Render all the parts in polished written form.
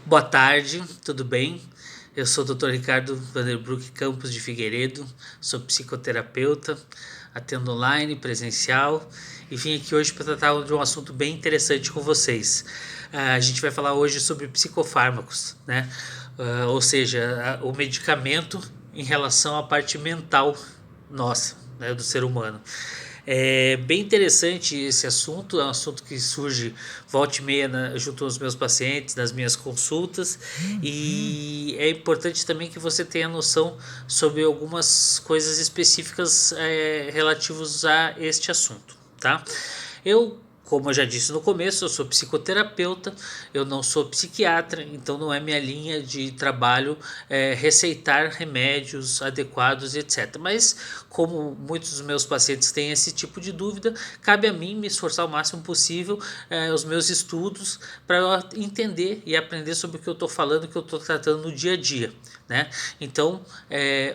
Boa tarde, tudo bem? Eu sou o Dr. Ricardo Vanderbroek Campos de Figueiredo, sou psicoterapeuta, atendo online, presencial e vim aqui hoje para tratar de um assunto bem interessante com vocês. A gente vai falar hoje sobre psicofármacos, né? Ou seja, o medicamento em relação à parte mental nossa, né, do ser humano. É bem interessante esse assunto, é um assunto que surge volta e meia junto aos meus pacientes, nas minhas consultas, e é importante também que você tenha noção sobre algumas coisas específicas relativas a este assunto, tá? Como eu já disse no começo, eu sou psicoterapeuta, eu não sou psiquiatra, então não é minha linha de trabalho receitar remédios adequados, etc. Mas, como muitos dos meus pacientes têm esse tipo de dúvida, cabe a mim me esforçar o máximo possível os meus estudos para eu entender e aprender sobre o que eu estou falando, o que eu estou tratando no dia a dia, né? Então,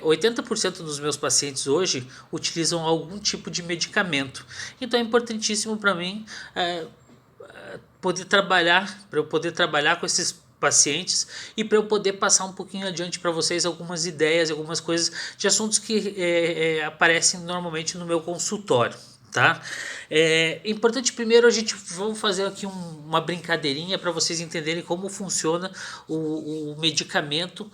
80% dos meus pacientes hoje utilizam algum tipo de medicamento. Então é importantíssimo para mim para eu poder trabalhar com esses pacientes e para eu poder passar um pouquinho adiante para vocês algumas ideias, algumas coisas de assuntos que aparecem normalmente no meu consultório. Tá? É importante primeiro a gente vamos fazer aqui uma brincadeirinha para vocês entenderem como funciona o medicamento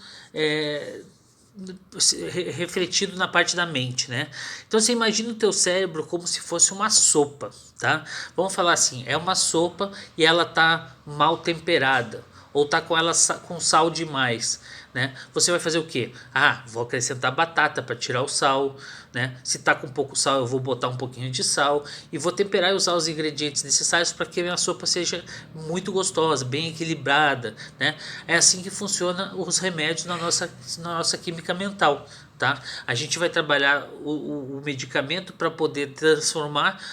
refletido na parte da mente, né? Então você imagina o teu cérebro como se fosse uma sopa, tá? Vamos falar assim, é uma sopa e ela tá mal temperada ou tá com ela com sal demais, né? Você vai fazer o quê? Ah, vou acrescentar batata para tirar o sal, né? Se tá com pouco sal, eu vou botar um pouquinho de sal e vou temperar e usar os ingredientes necessários para que a minha sopa seja muito gostosa, bem equilibrada, né? É assim que funciona os remédios na nossa química mental, tá? A gente vai trabalhar o medicamento para poder transformar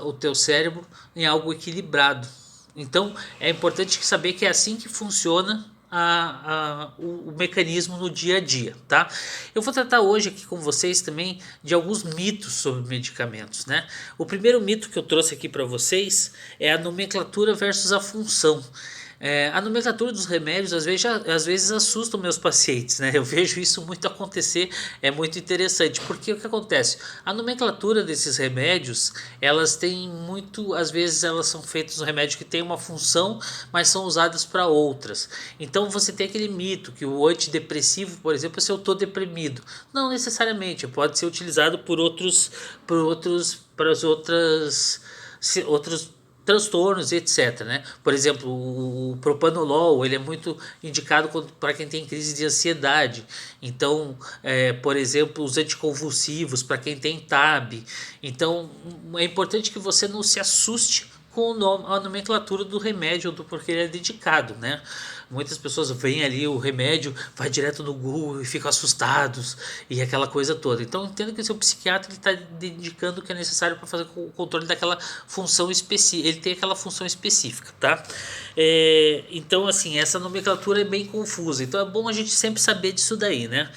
o teu cérebro em algo equilibrado. Então é importante saber que é assim que funciona o mecanismo no dia a dia, tá? Eu vou tratar hoje aqui com vocês também de alguns mitos sobre medicamentos, né? O primeiro mito que eu trouxe aqui para vocês é a nomenclatura versus a função. A nomenclatura dos remédios às vezes assusta meus pacientes, né? Eu vejo isso muito acontecer, é muito interessante, porque o que acontece? A nomenclatura desses remédios, elas têm muito, às vezes elas são feitas um remédio que tem uma função, mas são usadas para outras. Então você tem aquele mito que o antidepressivo, por exemplo, se eu estou deprimido, não necessariamente, pode ser utilizado para as outros transtornos, etc, né? Por exemplo, o propanolol, ele é muito indicado para quem tem crise de ansiedade. Então, por exemplo, os anticonvulsivos para quem tem TAB. Então, é importante que você não se assuste com a nomenclatura do remédio do porque ele é dedicado, né? Muitas pessoas veem ali o remédio, vai direto no Google e ficam assustados e aquela coisa toda. Então entenda que o seu psiquiatra está indicando o que é necessário para fazer o controle daquela função específica. Ele tem aquela função específica, tá? Então assim, essa nomenclatura é bem confusa. Então é bom a gente sempre saber disso daí, né?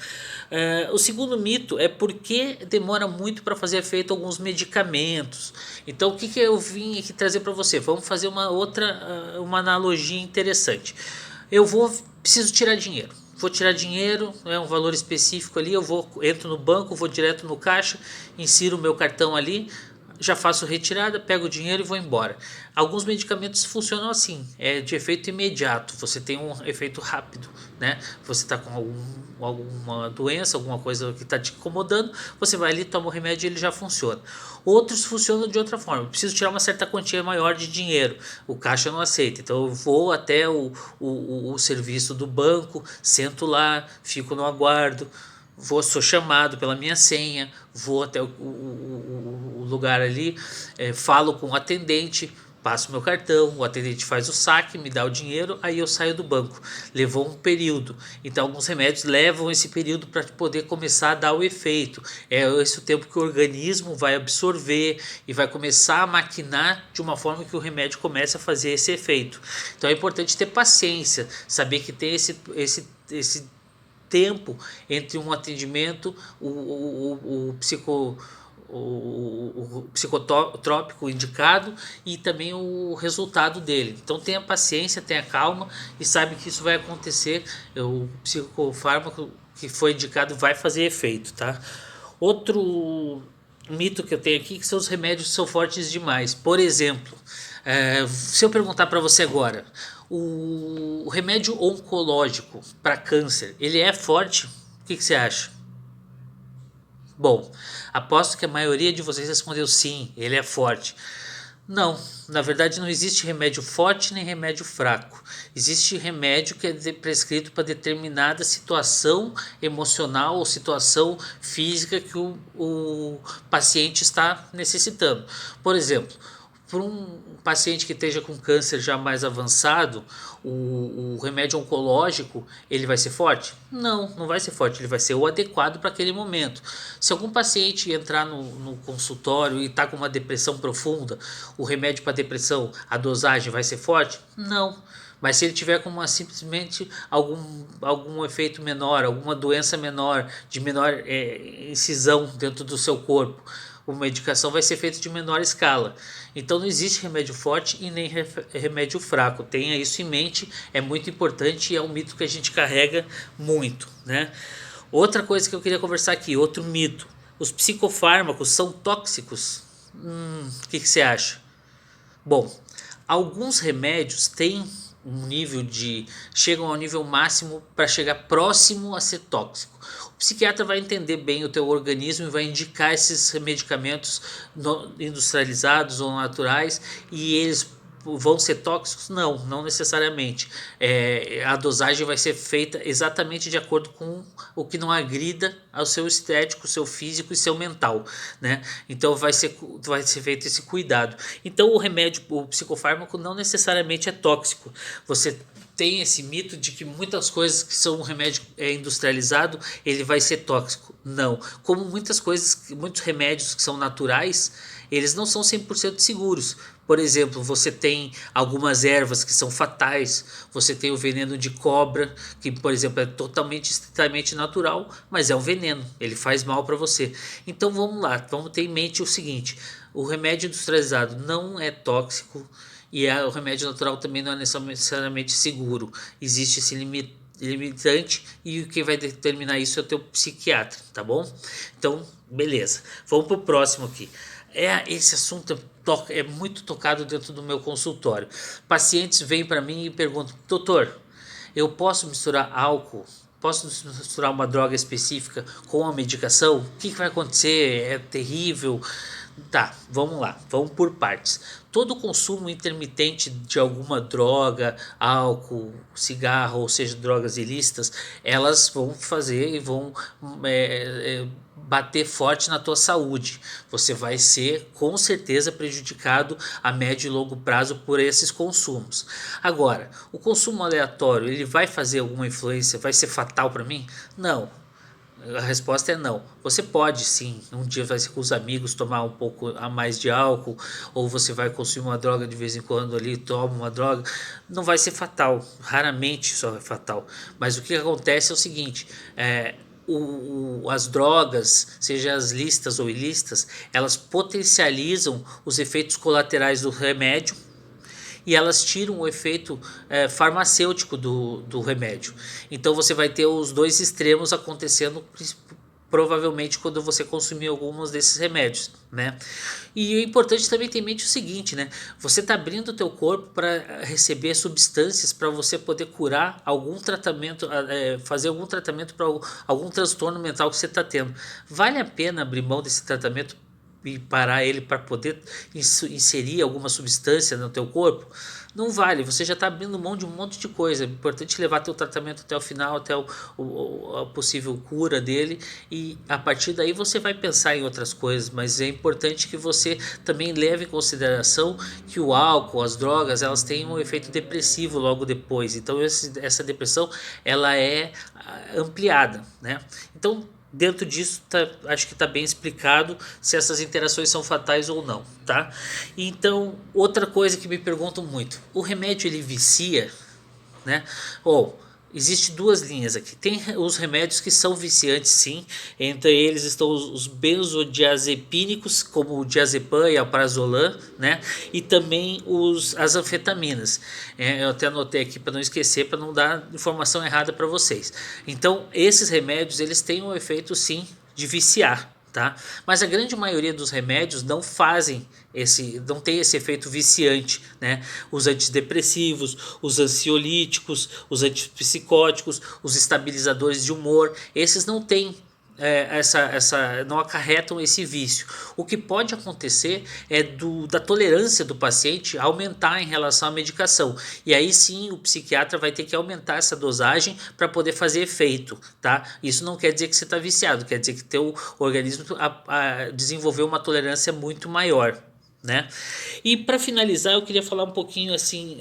O segundo mito é porque demora muito para fazer efeito alguns medicamentos. Então, o que eu vim aqui trazer para você? Vamos fazer uma analogia interessante. Preciso tirar dinheiro. Vou tirar dinheiro, um valor específico ali. Entro no banco, vou direto no caixa, insiro o meu cartão ali, já faço retirada, pego o dinheiro e vou embora. Alguns medicamentos funcionam assim, é de efeito imediato, você tem um efeito rápido, né? Você está com alguma doença, alguma coisa que está te incomodando, você vai ali, toma o remédio e ele já funciona. Outros funcionam de outra forma, eu preciso tirar uma certa quantia maior de dinheiro, o caixa não aceita, então eu vou até o serviço do banco, sento lá, fico no aguardo, sou chamado pela minha senha, vou até o lugar ali, falo com o atendente, passo meu cartão, o atendente faz o saque, me dá o dinheiro, aí eu saio do banco. Levou um período, então alguns remédios levam esse período para poder começar a dar o efeito. É esse o tempo que o organismo vai absorver e vai começar a maquinar de uma forma que o remédio comece a fazer esse efeito. Então é importante ter paciência, saber que tem esse tempo entre um atendimento, o o psicotrópico indicado e também o resultado dele. Então tenha paciência, tenha calma e sabe que isso vai acontecer. O psicofármaco que foi indicado vai fazer efeito, tá? Outro mito que eu tenho aqui é que seus remédios são fortes demais. Por exemplo, se eu perguntar para você agora, o remédio oncológico para câncer, ele é forte? O que você acha? Bom, aposto que a maioria de vocês respondeu sim, ele é forte. Não, na verdade não existe remédio forte nem remédio fraco. Existe remédio que é prescrito para determinada situação emocional ou situação física que o paciente está necessitando. Por exemplo, para um paciente que esteja com câncer já mais avançado, o remédio oncológico ele vai ser forte? Não, não vai ser forte, ele vai ser o adequado para aquele momento. Se algum paciente entrar no consultório e está com uma depressão profunda, o remédio para depressão, a dosagem vai ser forte? Não. Mas se ele tiver com simplesmente algum efeito menor, alguma doença menor, de menor incisão dentro do seu corpo, a medicação vai ser feita de menor escala. Então não existe remédio forte e nem remédio fraco. Tenha isso em mente, é muito importante e é um mito que a gente carrega muito, né? Outra coisa que eu queria conversar aqui, outro mito. Os psicofármacos são tóxicos? Que você acha? Bom, alguns remédios têm um nível chegam ao nível máximo para chegar próximo a ser tóxico. O psiquiatra vai entender bem o teu organismo e vai indicar esses medicamentos industrializados ou naturais e eles vão ser tóxicos? Não, não necessariamente. A dosagem vai ser feita exatamente de acordo com o que não agrida ao seu estético, seu físico e seu mental, né? Então vai ser feito esse cuidado. Então o psicofármaco não necessariamente é tóxico. Você tem esse mito de que muitas coisas que são um remédio industrializado, ele vai ser tóxico. Não. Como muitos remédios que são naturais, eles não são 100% seguros. Por exemplo, você tem algumas ervas que são fatais, você tem o veneno de cobra, que, por exemplo, é estritamente natural, mas é um veneno, ele faz mal para você. Então vamos lá, vamos ter em mente o seguinte: o remédio industrializado não é tóxico e o remédio natural também não é necessariamente seguro. Existe esse limitante e quem vai determinar isso é o teu psiquiatra, tá bom? Então, beleza. Vamos pro próximo aqui. Esse assunto é muito tocado dentro do meu consultório. Pacientes vêm para mim e perguntam: doutor, eu posso misturar álcool? Posso misturar uma droga específica com a medicação? O que vai acontecer? É terrível? Tá, vamos lá, vamos por partes. Todo consumo intermitente de alguma droga, álcool, cigarro, ou seja, drogas ilícitas, elas vão fazer e vão bater forte na tua saúde. Você vai ser com certeza prejudicado a médio e longo prazo por esses consumos. Agora, o consumo aleatório, ele vai fazer alguma influência? Vai ser fatal para mim? Não. A resposta é não. Você pode sim, um dia vai ser com os amigos tomar um pouco a mais de álcool, ou você vai consumir uma droga de vez em quando ali, toma uma droga, não vai ser fatal, raramente só é fatal. Mas o que acontece é o seguinte: as drogas, seja as listas ou ilícitas, elas potencializam os efeitos colaterais do remédio e elas tiram o efeito farmacêutico do remédio. Então você vai ter os dois extremos acontecendo provavelmente quando você consumir alguns desses remédios, né? E é importante também ter em mente o seguinte, né? Você está abrindo o teu corpo para receber substâncias para você poder curar algum tratamento, fazer algum tratamento para algum transtorno mental que você está tendo. Vale a pena abrir mão desse tratamento e parar ele para poder inserir alguma substância no teu corpo? Não vale, você já está abrindo mão de um monte de coisa. É importante levar teu tratamento até o final, até a possível cura dele, e a partir daí você vai pensar em outras coisas, mas é importante que você também leve em consideração que o álcool, as drogas, elas têm um efeito depressivo logo depois. Então essa depressão ela é ampliada, né? Então dentro disso acho que está bem explicado se essas interações são fatais ou não, tá? Então, outra coisa que me perguntam muito: o remédio ele vicia, né? Ou Existem duas linhas aqui. Tem os remédios que são viciantes, sim. Entre eles estão os benzodiazepínicos, como o diazepam e alprazolam, né? E também as anfetaminas. Eu até anotei aqui para não esquecer, para não dar informação errada para vocês. Então, esses remédios, eles têm um efeito, sim, de viciar. Tá? Mas a grande maioria dos remédios não tem esse efeito viciante, né? Os antidepressivos, os ansiolíticos, os antipsicóticos, os estabilizadores de humor, esses não têm não acarretam esse vício. O que pode acontecer é da tolerância do paciente aumentar em relação à medicação. E aí sim o psiquiatra vai ter que aumentar essa dosagem para poder fazer efeito, tá? Isso não quer dizer que você está viciado, quer dizer que teu organismo desenvolveu uma tolerância muito maior, né? E para finalizar, eu queria falar um pouquinho assim.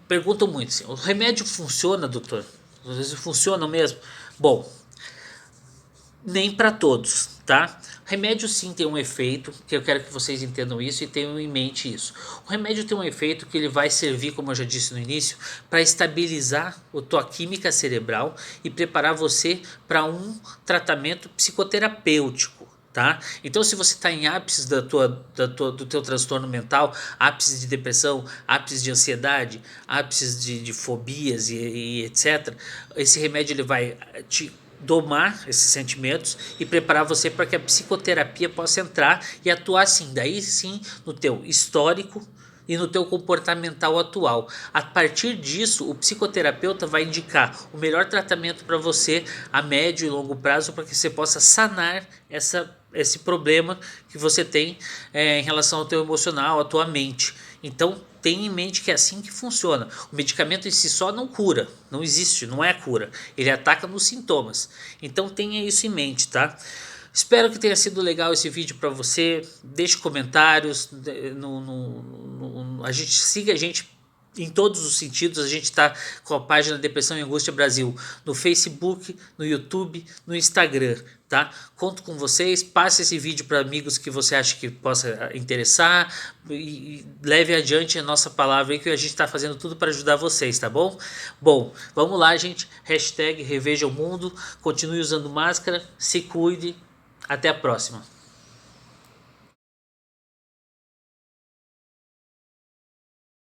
Perguntam muito assim: o remédio funciona, doutor? Às vezes funciona mesmo? Bom, nem para todos, tá? O remédio sim tem um efeito, que eu quero que vocês entendam isso e tenham em mente isso. O remédio tem um efeito que ele vai servir, como eu já disse no início, para estabilizar a tua química cerebral e preparar você para um tratamento psicoterapêutico. Tá? Então, se você está em ápice do teu transtorno mental, ápice de depressão, ápice de ansiedade, ápice de fobias e etc., esse remédio ele vai te domar esses sentimentos e preparar você para que a psicoterapia possa entrar e atuar assim, daí sim no teu histórico e no teu comportamental atual. A partir disso, o psicoterapeuta vai indicar o melhor tratamento para você a médio e longo prazo para que você possa sanar esse problema que você tem em relação ao teu emocional, à tua mente. Então, tenha em mente que é assim que funciona. O medicamento em si só não cura, não existe, não é cura. Ele ataca nos sintomas. Então, tenha isso em mente, tá? Espero que tenha sido legal esse vídeo para você. Deixe comentários. Siga a gente em todos os sentidos. A gente está com a página Depressão e Angústia Brasil no Facebook, no YouTube, no Instagram. Tá? Conto com vocês, passe esse vídeo para amigos que você acha que possa interessar e leve adiante a nossa palavra aí que a gente está fazendo tudo para ajudar vocês, tá bom? Bom, vamos lá, gente. Hashtag Reveja o Mundo, continue usando máscara, se cuide, até a próxima.